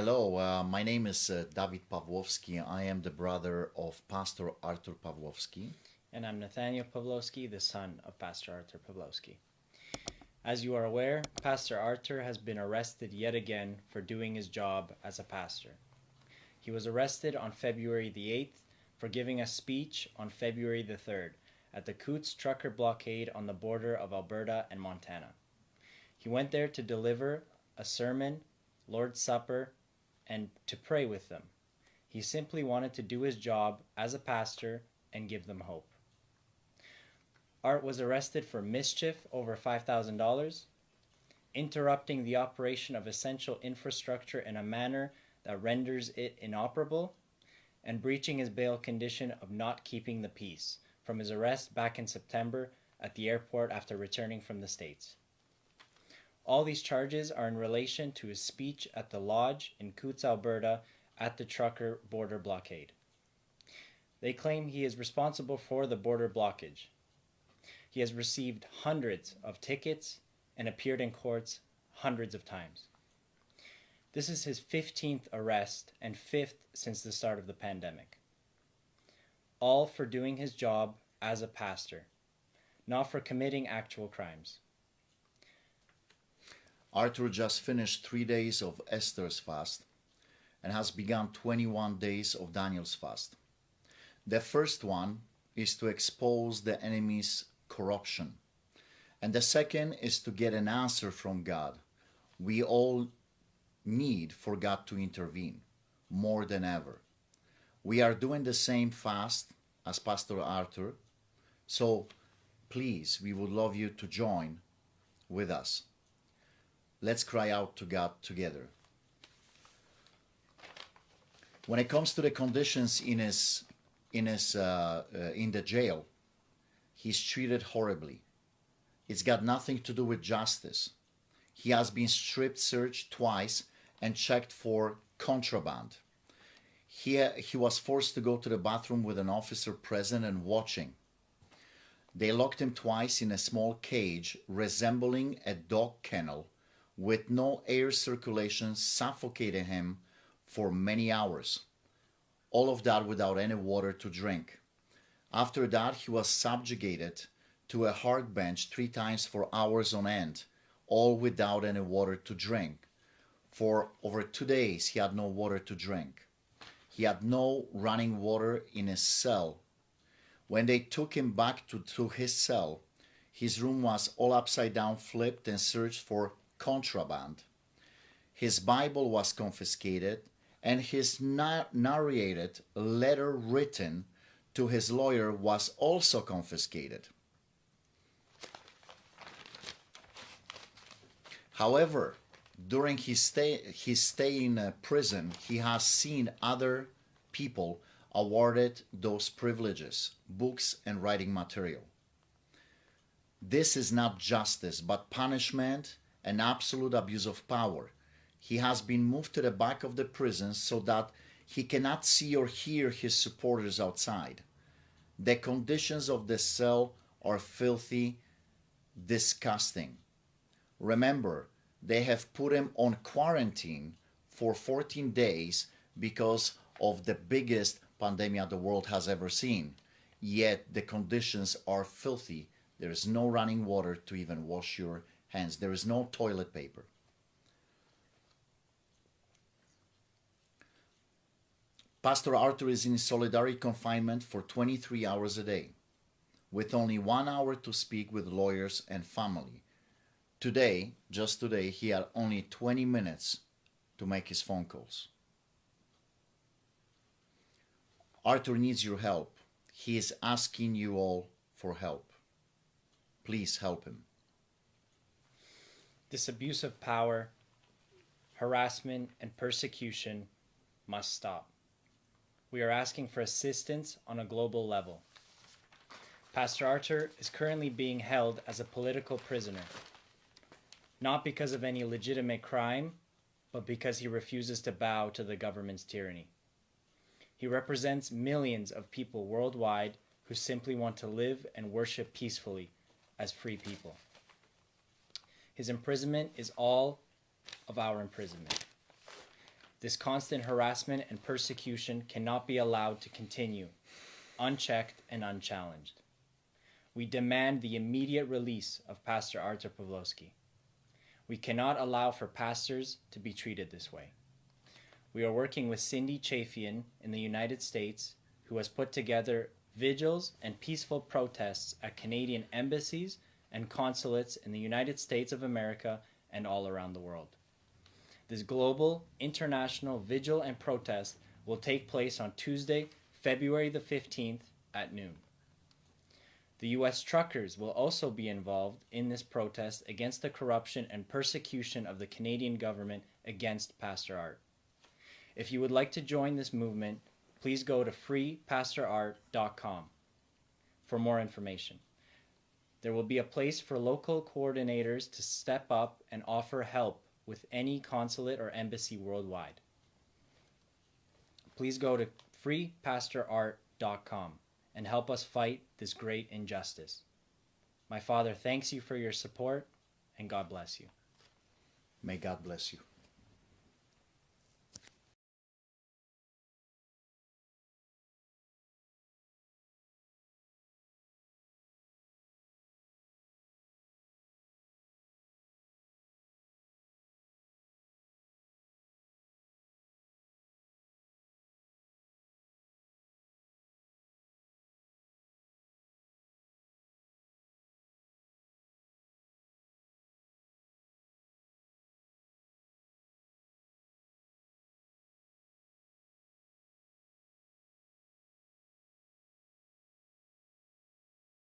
Hello, my name is David Pawlowski. I am the brother of Pastor Artur Pawlowski. And I'm Nathaniel Pawlowski, the son of Pastor Artur Pawlowski. As you are aware, Pastor Artur has been arrested yet again for doing his job as a pastor. He was arrested on February the 8th for giving a speech on February the 3rd at the Coutts trucker blockade on the border of Alberta and Montana. He went there to deliver a sermon, Lord's Supper, and to pray with them. He simply wanted to do his job as a pastor and give them hope. Art was arrested for mischief over $5,000, interrupting the operation of essential infrastructure in a manner that renders it inoperable, and breaching his bail condition of not keeping the peace from his arrest back in September at the airport after returning from the States. All these charges are in relation to his speech at the lodge in Coutts, Alberta at the trucker border blockade. They claim he is responsible for the border blockage. He has received hundreds of tickets and appeared in courts hundreds of times. This is his 15th arrest and 5th since the start of the pandemic. All for doing his job as a pastor, not for committing actual crimes. Artur just finished 3 days of Esther's fast and has begun 21 days of Daniel's fast. The first one is to expose the enemy's corruption, and the second is to get an answer from God. We all need for God to intervene more than ever. We are doing the same fast as Pastor Artur, so please, we would love you to join with us. Let's cry out to God together. When it comes to the conditions in the jail, he's treated horribly. It's got nothing to do with justice. He has been strip searched twice and checked for contraband. He was forced to go to the bathroom with an officer present and watching. They locked him twice in a small cage resembling a dog kennel with no air circulation, suffocating him for many hours. All of that without any water to drink. After that, he was subjugated to a hard bench 3 times for hours on end, all without any water to drink. For over 2 days, he had no water to drink. He had no running water in his cell. When they took him back to his cell, his room was all upside down, flipped, and searched for contraband. His Bible was confiscated, and his narrated letter written to his lawyer was also confiscated. However, during his stay in prison, he has seen other people awarded those privileges, books and writing material. This is not justice, but punishment and absolute abuse of power. He has been moved to the back of the prison so that he cannot see or hear his supporters outside. The conditions of the cell are filthy, disgusting. Remember, they have put him on quarantine for 14 days because of the biggest pandemic the world has ever seen. Yet the conditions are filthy. There is no running water to even wash your hands. There is no toilet paper. Pastor Artur is in solitary confinement for 23 hours a day, with only 1 hour to speak with lawyers and family. Today, just today, he had only 20 minutes to make his phone calls. Artur needs your help. He is asking you all for help. Please help him. This abuse of power, harassment, and persecution must stop. We are asking for assistance on a global level. Pastor Artur is currently being held as a political prisoner, not because of any legitimate crime, but because he refuses to bow to the government's tyranny. He represents millions of people worldwide who simply want to live and worship peacefully as free people. His imprisonment is all of our imprisonment. This constant harassment and persecution cannot be allowed to continue, unchecked and unchallenged. We demand the immediate release of Pastor Artur Pawlowski. We cannot allow for pastors to be treated this way. We are working with Cindy Chafian in the United States, who has put together vigils and peaceful protests at Canadian embassies and consulates in the United States of America and all around the world. This global, international vigil and protest will take place on Tuesday, February the 15th at noon. The U.S. truckers will also be involved in this protest against the corruption and persecution of the Canadian government against Pastor Art. If you would like to join this movement, please go to freepastorart.com for more information. There will be a place for local coordinators to step up and offer help with any consulate or embassy worldwide. Please go to freepastorart.com and help us fight this great injustice. My Father thanks you for your support, and God bless you. May God bless you.